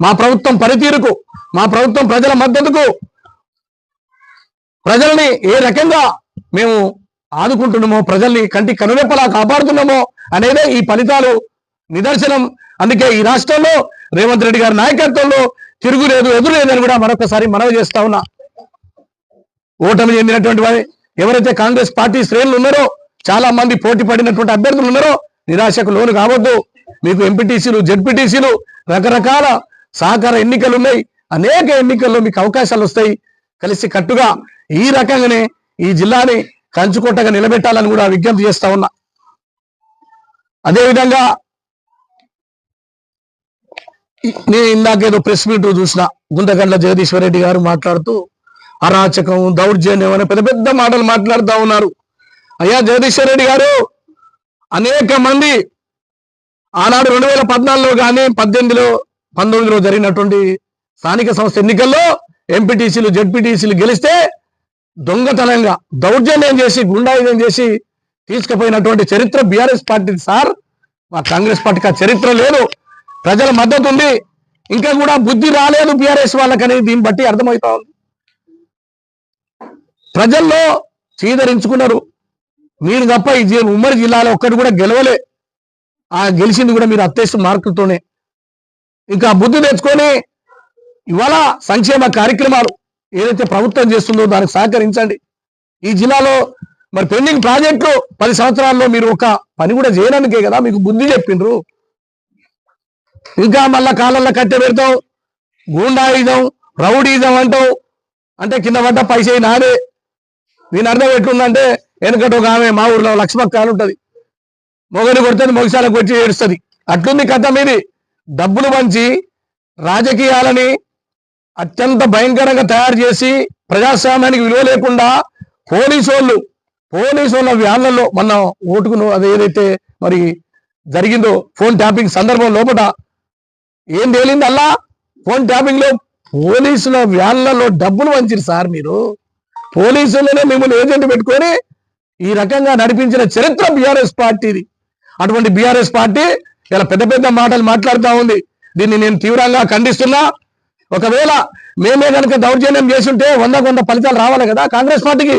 మా ప్రభుత్వం పనితీరుకు, మా ప్రభుత్వం ప్రజల మద్దతుకు, ప్రజల్ని ఏ రకంగా మేము ఆదుకుంటున్నామో, ప్రజల్ని కంటి కనురెప్పలా కాపాడుతున్నామో అనేదే ఈ ఫలితాలు నిదర్శనం. అందుకే ఈ రాష్ట్రంలో రేవంత్ రెడ్డి గారి నాయకత్వంలో తిరుగులేదు, ఎదురులేదని కూడా మరొకసారి మనవి చేస్తా ఉన్నా. ఓటమి చెందినటువంటి వారి ఎవరైతే కాంగ్రెస్ పార్టీ శ్రేణులు ఉన్నారో, చాలా మంది పోటీ పడినటువంటి అభ్యర్థులు ఉన్నారో, నిరాశకు లోను కావద్దు. మీకు ఎంపీటీసీలు, జెడ్పీటీసీలు, రకరకాల సహకార ఎన్నికలు ఉన్నాయి. అనేక ఎన్నికల్లో మీకు అవకాశాలు వస్తాయి. కలిసి కట్టుగా ఈ రకంగానే ఈ జిల్లాని కంచుకోటగా నిలబెట్టాలని కూడా విజ్ఞప్తి చేస్తా ఉన్నా. అదేవిధంగా నేను ఇందాకేదో ప్రెస్ మీట్ చూసిన, గుంతగండ్ల జగదీశ్వర్ రెడ్డి గారు మాట్లాడుతూ అరాచకం, దౌర్జన్యం అనే పెద్ద పెద్ద మాటలు మాట్లాడుతూ ఉన్నారు. అయ్యా జగదీశ్వర్ రెడ్డి గారు, అనేక మంది ఆనాడు 2014లో కానీ 18లో 19లో జరిగినటువంటి స్థానిక సంస్థ ఎన్నికల్లో ఎంపీటీసీలు, జెడ్పీటీసీలు గెలిస్తే దొంగతనంగా దౌర్జన్యం చేసి, గుండాయుధం చేసి తీసుకుపోయినటువంటి చరిత్ర బీఆర్ఎస్ పార్టీ సార్. మా కాంగ్రెస్ పార్టీకి ఆ చరిత్ర లేదు. ప్రజల మద్దతు ఉంది. ఇంకా కూడా బుద్ధి రాలేదు బీఆర్ఎస్ వాళ్ళకని దీన్ని బట్టి అర్థమవుతా ఉంది. ప్రజల్లో చీదరించుకున్నారు. మీరు తప్ప ఈ ఉమ్మడి జిల్లాలో ఒక్కటి కూడా గెలవలే. ఆ గెలిచింది కూడా మీరు అత్యవసర మార్కులతోనే. ఇంకా బుద్ధి తెచ్చుకొని ఇవాళ సంక్షేమ కార్యక్రమాలు ఏదైతే ప్రభుత్వం చేస్తుందో దానికి సహకరించండి. ఈ జిల్లాలో మరి పెండింగ్ ప్రాజెక్టులు 10 సంవత్సరాల్లో మీరు ఒక పని కూడా చేయడానికే కదా మీకు బుద్ధి చెప్పిండ్రు. ఇంకా మళ్ళా కాళ్ళల్లో కట్టె పెడతాం, గూండాయుధం, రౌడీజం అంటావు. అంటే కింద పడ్డ పైసే నాదే. దీని అర్థం ఎట్లుందంటే, వెనకటి ఒక ఆమె మా ఊర్లో లక్ష్మక్క ఉంటుంది, మొగని కొడుతుంది, మొగసాలకు వచ్చి ఏడుస్తుంది. అట్లుంది కథ మీది. డబ్బులు పంచి రాజకీయాలని అత్యంత భయంకరంగా తయారు చేసి ప్రజాస్వామ్యానికి విలువ లేకుండా పోలీసు వాళ్ళ వ్యాన్లలో మన ఓటుకును అది ఏదైతే మరి జరిగిందో ఫోన్ ట్యాపింగ్ సందర్భం లోపల ఏం తేలింది? అలా ఫోన్ ట్యాపింగ్ లో పోలీసుల వ్యాన్లలో డబ్బులు వంచారు సార్. మీరు పోలీసులనే మిమ్మల్ని ఏజెంట్ పెట్టుకొని ఈ రకంగా నడిపించిన చరిత్ర బీఆర్ఎస్ పార్టీది. అటువంటి బీఆర్ఎస్ పార్టీ ఇలా పెద్ద పెద్ద మాటలు మాట్లాడుతూ ఉంది. దీన్ని నేను తీవ్రంగా ఖండిస్తున్నా. ఒకవేళ మేమే కనుక దౌర్జన్యం చేస్తుంటే 100 ఫలితాలు రావాలి కదా కాంగ్రెస్ పార్టీకి.